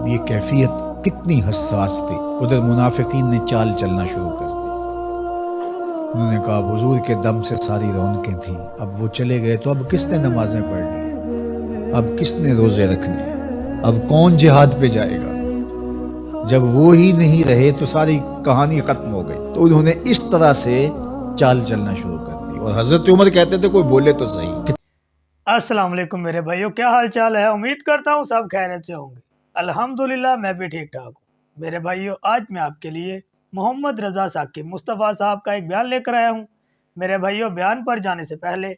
اب یہ کیفیت کتنی حساس تھی۔ ادھر منافقین نے چال چلنا شروع کر دی۔ انہوں نے کہا حضور کے دم سے ساری رونقیں تھیں، اب وہ چلے گئے تو اب کس نے نمازیں پڑھنی ہیں، اب کس نے روزے رکھنے ہیں، اب کون جہاد پہ جائے گا؟ جب وہ ہی نہیں رہے تو ساری کہانی ختم ہو گئی۔ تو انہوں نے اس طرح سے چال چلنا شروع کر دی، اور حضرت عمر کہتے تھے کوئی بولے تو صحیح۔ السلام علیکم میرے بھائیو، کیا حال چال ہے؟ امید کرتا ہوں سب خیریت سے ہوں گے۔ الحمدللہ میں بھی ٹھیک ٹھاک ہوں۔ میرے بھائیو، آج میں آپ کے لیے محمد رضا ثاقب مصطفیٰ صاحب کا ایک بیان لے کر آیا ہوں۔ میرے بھائیو، بیان پر جانے سے پہلے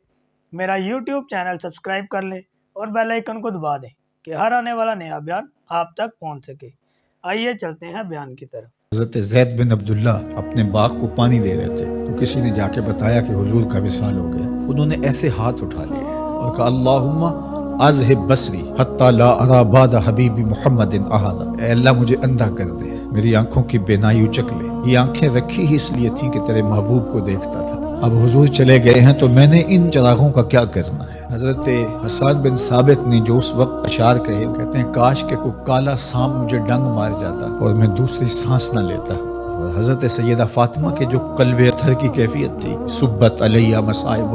میرا یوٹیوب چینل سبسکرائب کر لیں اور بیل آئیکن کو دبا دیں کہ ہر آنے والا نیا بیان آپ تک پہنچ سکے۔ آئیے چلتے ہیں بیان کی طرف۔ حضرت زید بن عبداللہ اپنے باغ کو پانی دے رہے تھے تو کسی نے جا کے بتایا کہ حضور کا وصال ہو گیا۔ انہوں نے ایسے ہاتھ اٹھا لیے اور کہا اللہم اذہب بصری حتی لا ارا بعد حبیبی محمد احدا، اے اللہ مجھے اندھا کر دے، میری آنکھوں کی بینائی اچک لے۔ یہ آنکھیں رکھی ہی اس لیے تھیں کہ تیرے محبوب کو دیکھتا تھا، اب حضور چلے گئے ہیں تو میں نے ان چراغوں کا کیا کرنا ہے۔ حضرت حسان بن ثابت نے جو اس وقت اشعار کہے، کہتے ہیں کاش کہ کوئی کالا سانپ مجھے ڈنگ مار جاتا اور میں دوسری سانس نہ لیتا۔ اور حضرت سیدہ فاطمہ کے جو قلب اطہر کی کیفیت تھی، سبت علیہ مصائب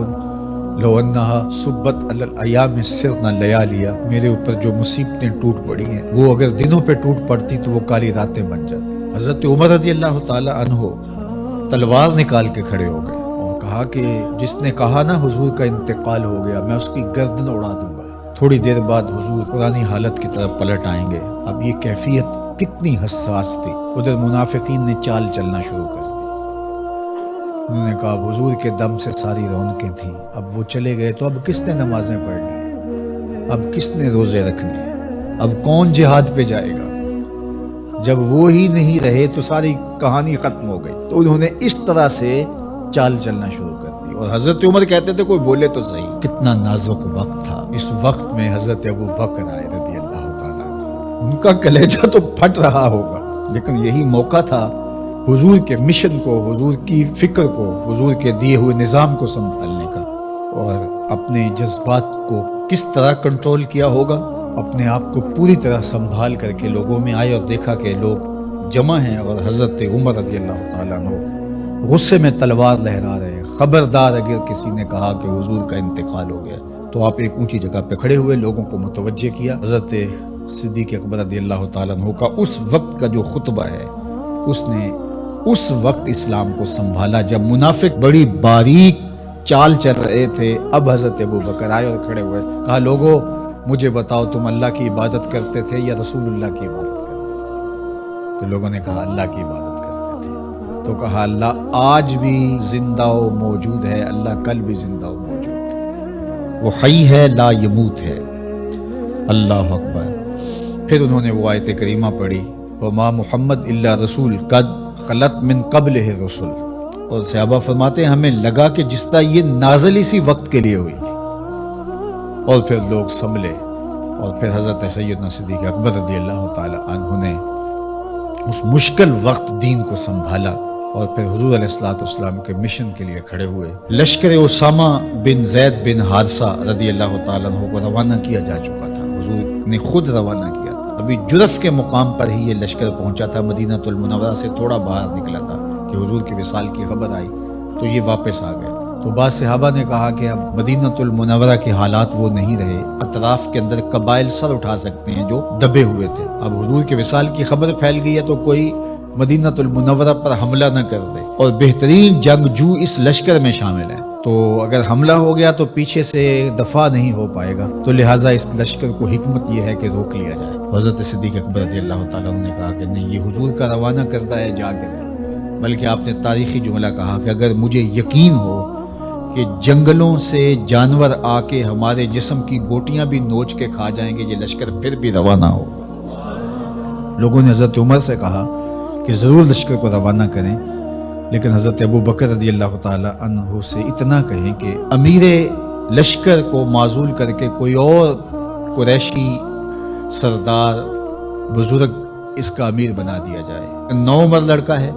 لو انہا سبت علی الایام سرنا لیالیا، میرے اوپر جو مصیبتیں ٹوٹ پڑی ہیں وہ اگر دنوں پہ ٹوٹ پڑتی تو وہ کالی راتیں بن جاتی۔ حضرت عمر رضی اللہ تعالی عنہ تلوار نکال کے کھڑے ہو گئے اور کہا کہ جس نے کہا نا حضور کا انتقال ہو گیا، میں اس کی گردن اڑا دوں گا۔ تھوڑی دیر بعد حضور پرانی حالت کی طرف پلٹ آئیں گے۔ اب یہ کیفیت کتنی حساس تھی۔ ادھر منافقین نے چال چلنا شروع کر دی۔ انہوں نے کہا حضور کے دم سے ساری رونقیں تھیں، اب وہ چلے گئے تو اب کس نے نمازیں پڑھنی ہیں، اب کس نے روزے رکھنے ہیں، اب کون جہاد پہ جائے گا؟ جب وہ ہی نہیں رہے تو ساری کہانی ختم ہو گئی۔ تو انہوں نے اس طرح سے چال چلنا شروع کر دی، اور حضرت عمر کہتے تھے کوئی بولے تو صحیح۔ کتنا نازک وقت تھا۔ اس وقت میں حضرت ابو بکر آئے رضی اللہ تعالیٰ عنہ، ان کا کلیجہ تو پھٹ رہا ہوگا، لیکن یہی موقع تھا حضور کے مشن کو، حضور کی فکر کو، حضور کے دیے ہوئے نظام کو سنبھالنے کا، اور اپنے جذبات کو کس طرح کنٹرول کیا ہوگا۔ اپنے آپ کو پوری طرح سنبھال کر کے لوگوں میں آئے اور دیکھا کہ لوگ جمع ہیں، اور حضرت عمر رضی اللہ تعالیٰ عنہ غصے میں تلوار لہرا رہے ہیں۔ خبردار اگر کسی نے کہا کہ حضور کا انتقال ہو گیا تو آپ ایک اونچی جگہ پہ کھڑے ہوئے، لوگوں کو متوجہ کیا۔ حضرت صدیق اکبر رضی اللہ تعالیٰ عنہ کا اس وقت کا جو خطبہ ہے، اس نے اس وقت اسلام کو سنبھالا جب منافق بڑی باریک چال چل رہے تھے۔ اب حضرت ابو بکر آئے اور کھڑے ہوئے، کہا لوگو مجھے بتاؤ تم اللہ کی عبادت کرتے تھے یا رسول اللہ کی عبادت کرتے تھے؟ تو لوگوں نے کہا اللہ کی عبادت کرتے تھے۔ تو کہا اللہ آج بھی زندہ و موجود ہے، اللہ کل بھی زندہ و موجود ہے، وہ حی ہے لا یموت ہے۔ اللہ اکبر۔ پھر انہوں نے وہ آیت کریمہ پڑھی وما محمد الا رسول قد خلت من قبلہ الرسل، اور صحابہ فرماتے ہیں ہمیں لگا کہ جس طرح یہ نازل اسی وقت کے لیے ہوئی تھی۔ اور پھر لوگ سنبھلے، اور پھر حضرت سیدنا صدیق اکبر رضی اللہ تعالی عنہ نے اس مشکل وقت دین کو سنبھالا، اور پھر حضور علیہ الصلوۃ والسلام کے مشن کے لیے کھڑے ہوئے۔ لشکر اسامہ بن زید بن حارثہ رضی اللہ تعالی عنہ کو روانہ کیا جا چکا تھا، حضور نے خود روانہ کیا تھا۔ ابھی جرف کے مقام پر ہی یہ لشکر پہنچا تھا، مدینہ المنورہ سے تھوڑا باہر نکلا تھا کہ حضور کے وصال کی خبر آئی تو یہ واپس آ گئے۔ تو بعض صحابہ نے کہا کہ اب مدینہ المنورہ کے حالات وہ نہیں رہے، اطراف کے اندر قبائل سر اٹھا سکتے ہیں جو دبے ہوئے تھے۔ اب حضور کے وصال کی خبر پھیل گئی ہے تو کوئی مدینہ المنورہ پر حملہ نہ کر دے، اور بہترین جنگجو اس لشکر میں شامل ہیں، تو اگر حملہ ہو گیا تو پیچھے سے دفاع نہیں ہو پائے گا، تو لہٰذا اس لشکر کو حکمت یہ ہے کہ روک لیا جائے۔ حضرت صدیق اکبر رضی اللہ تعالیٰ عنہ نے کہا کہ نہیں، یہ حضور کا روانہ کرتا ہے جا کے نہیں، بلکہ آپ نے تاریخی جملہ کہا کہ اگر مجھے یقین ہو کہ جنگلوں سے جانور آ کے ہمارے جسم کی بوٹیاں بھی نوچ کے کھا جائیں گے، یہ لشکر پھر بھی روانہ ہو۔ لوگوں نے حضرت عمر سے کہا کہ ضرور لشکر کو روانہ کریں، لیکن حضرت ابو بکر رضی اللہ تعالی عنہ سے اتنا کہیں کہ امیر لشکر کو معزول کر کے کوئی اور قریشی سردار بزرگ اس کا امیر بنا دیا جائے۔ 9 عمر لڑکا ہے،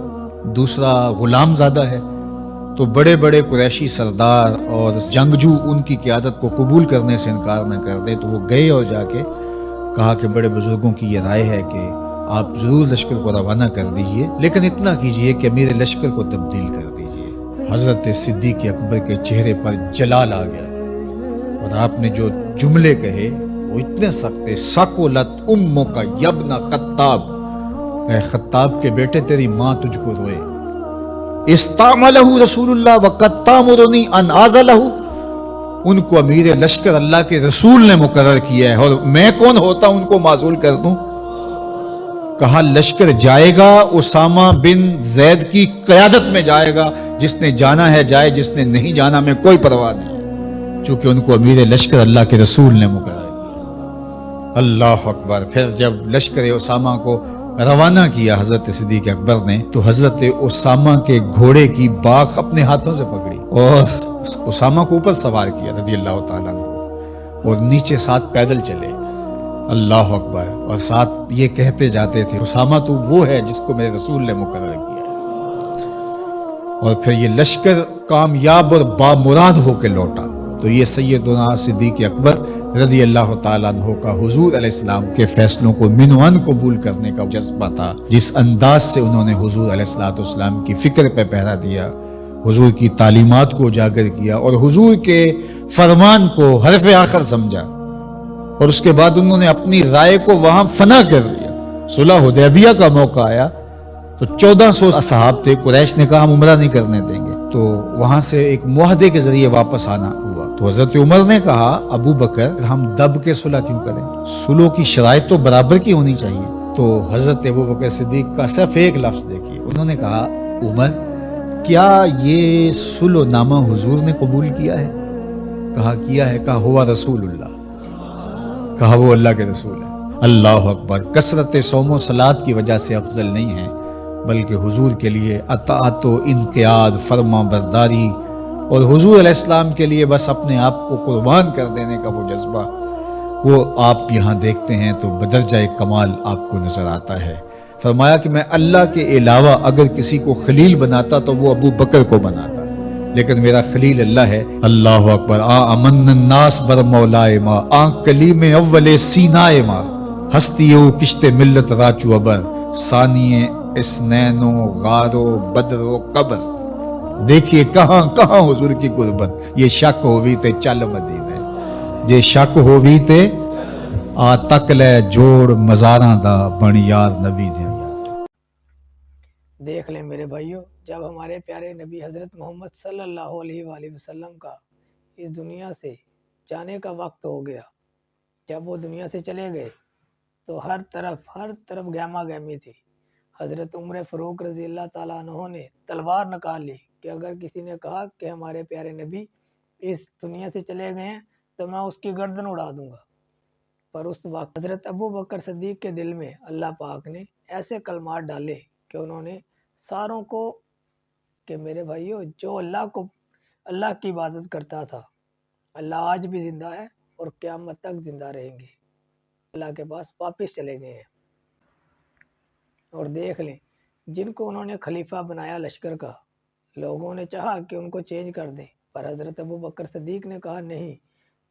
دوسرا غلام زادہ ہے، تو بڑے بڑے قریشی سردار اور جنگجو ان کی قیادت کو قبول کرنے سے انکار نہ کر دے۔ تو وہ گئے اور جا کے کہا کہ بڑے بزرگوں کی یہ رائے ہے کہ آپ ضرور لشکر کو روانہ کر دیجئے، لیکن اتنا کیجئے کہ امیر لشکر کو تبدیل کر دیجئے۔ حضرت صدیق اکبر کے چہرے پر جلال آ گیا اور آپ نے جو جملے کہے وہ اتنے سخت تھے، سَقُلَتْ أُمُّكَ يَا ابْنَ خطاب، اے خطاب کے بیٹے تیری ماں تجھ کو روئے۔ استعملہ رسول اللہ وقد تامرنی ان آزلہ، ان کو امیر لشکر اللہ کے رسول نے مقرر کیا ہے اور میں کون ہوتا ان کو معزول کر دوں؟ کہا لشکر جائے گا، اسامہ بن زید کی قیادت میں جائے گا، جس نے جانا ہے جائے، جس نے نہیں جانا میں کوئی پرواہ نہیں، چونکہ ان کو امیر لشکر اللہ کے رسول نے مقرر کیا۔ اللہ اکبر۔ پھر جب لشکر اسامہ کو روانہ کیا حضرت صدیق اکبر نے، تو حضرت اسامہ کے گھوڑے کی باک اپنے ہاتھوں سے پکڑی اور اسامہ کو اوپر سوار کیا رضی اللہ تعالیٰ عنہ، اور نیچے ساتھ پیدل چلے۔ اللہ اکبر۔ اور ساتھ یہ کہتے جاتے تھے اسامہ تو وہ ہے جس کو میرے رسول نے مقرر کیا ہے۔ اور پھر یہ لشکر کامیاب اور بامراد ہو کے لوٹا۔ تو یہ سیدنا صدیق اکبر رضی اللہ تعالیٰ عنہ کا حضور علیہ السلام کے فیصلوں کو من و عن قبول کرنے کا جذبہ تھا، جس انداز سے انہوں نے حضور علیہ السلام کی فکر پہ پہرا دیا، حضور کی تعلیمات کو اجاگر کیا اور حضور کے فرمان کو حرف آخر سمجھا، اور اس کے بعد انہوں نے اپنی رائے کو وہاں فنا کر دیا۔ صلح حدیبیہ کا موقع آیا تو 1400 اصحاب تھے، قریش نے کہا ہم عمرہ نہیں کرنے دیں گے، تو وہاں سے ایک معاہدے کے ذریعے واپس آنا ہوا۔ تو حضرت عمر نے کہا ابو بکر ہم دب کے صلح کیوں کریں، صلح کی شرائط تو برابر کی ہونی چاہیے۔ تو حضرت ابو بکر صدیق کا صرف ایک لفظ دیکھیے، انہوں نے کہا عمر کیا یہ صلح نامہ حضور نے قبول کیا ہے؟ کہا کیا ہے۔ کہا ہوا رسول اللہ، کہا وہ اللہ کے رسول ہے۔ اللہ اکبر۔ کثرت صوم و صلات کی وجہ سے افضل نہیں ہے، بلکہ حضور کے لیے اطاعت و انقیاد، فرما برداری، اور حضور علیہ السلام کے لیے بس اپنے آپ کو قربان کر دینے کا وہ جذبہ، وہ آپ یہاں دیکھتے ہیں تو بدرجہ کمال آپ کو نظر آتا ہے۔ فرمایا کہ میں اللہ کے علاوہ اگر کسی کو خلیل بناتا تو وہ ابو بکر کو بناتا، لیکن میرا خلیل اللہ ہے۔ اللہ اکبر۔ امن الناس بر مولائے ما، کلیم اول سینائے ما، ہستیو کشت ملت راچو ابر، ثانی اسنین و غار و بدر و قبر۔ دیکھیے کہاں کہاں حضور کی قربت۔ یہ شک ہووی تے چل مدینے، جے شک ہووی تے آ تک لے جوڑ مزاراں دا بن یار نبی دے۔ دیکھ لیں میرے بھائیوں، جب ہمارے پیارے نبی حضرت محمد صلی اللہ علیہ وآلہ وسلم کا اس دنیا سے جانے کا وقت ہو گیا، جب وہ دنیا سے چلے گئے تو ہر طرف گہما گہمی تھی۔ حضرت عمر فاروق رضی اللہ تعالیٰ عنہ نے تلوار نکال لی کہ اگر کسی نے کہا کہ ہمارے پیارے نبی اس دنیا سے چلے گئے ہیں تو میں اس کی گردن اڑا دوں گا۔ پر اس وقت حضرت ابو بکر صدیق کے دل میں اللہ پاک نے ایسے کلمات ڈالے کہ انہوں نے ساروں کو کہ میرے بھائیوں جو اللہ کی عبادت کرتا تھا، اللہ آج بھی زندہ ہے اور قیامت تک زندہ رہیں گے، اللہ کے پاس واپس چلے گئے ہیں۔ اور دیکھ لیں جن کو انہوں نے خلیفہ بنایا لشکر کا، لوگوں نے چاہا کہ ان کو چینج کر دیں، پر حضرت ابو بکر صدیق نے کہا نہیں،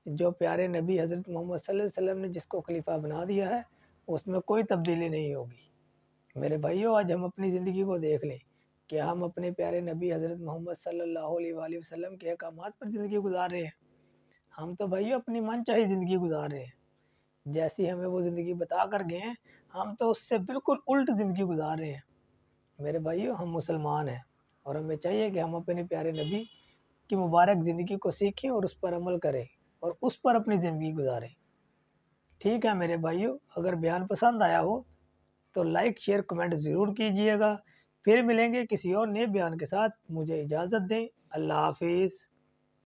جو پیارے نبی حضرت محمد صلی اللہ علیہ وسلم نے جس کو خلیفہ بنا دیا ہے اس میں کوئی تبدیلی نہیں ہوگی۔ میرے بھائیوں آج ہم اپنی زندگی کو دیکھ لیں کہ ہم اپنے پیارے نبی حضرت محمد صلی اللہ علیہ وآلہ وسلم کے احکامات پر زندگی گزار رہے ہیں۔ ہم تو بھائیوں اپنی من چاہی زندگی گزار رہے ہیں، جیسی ہمیں وہ زندگی بتا کر گئے ہیں ہم تو اس سے بالکل الٹ زندگی گزار رہے ہیں۔ میرے بھائیوں ہم مسلمان ہیں اور ہمیں چاہیے کہ ہم اپنے پیارے نبی کی مبارک زندگی کو سیکھیں اور اس پر عمل کریں اور اس پر اپنی زندگی گزاریں۔ ٹھیک ہے میرے بھائیوں، اگر بیان پسند آیا ہو تو لائک شیئر کمنٹ ضرور کیجئے گا۔ پھر ملیں گے کسی اور نئے بیان کے ساتھ، مجھے اجازت دیں، اللہ حافظ۔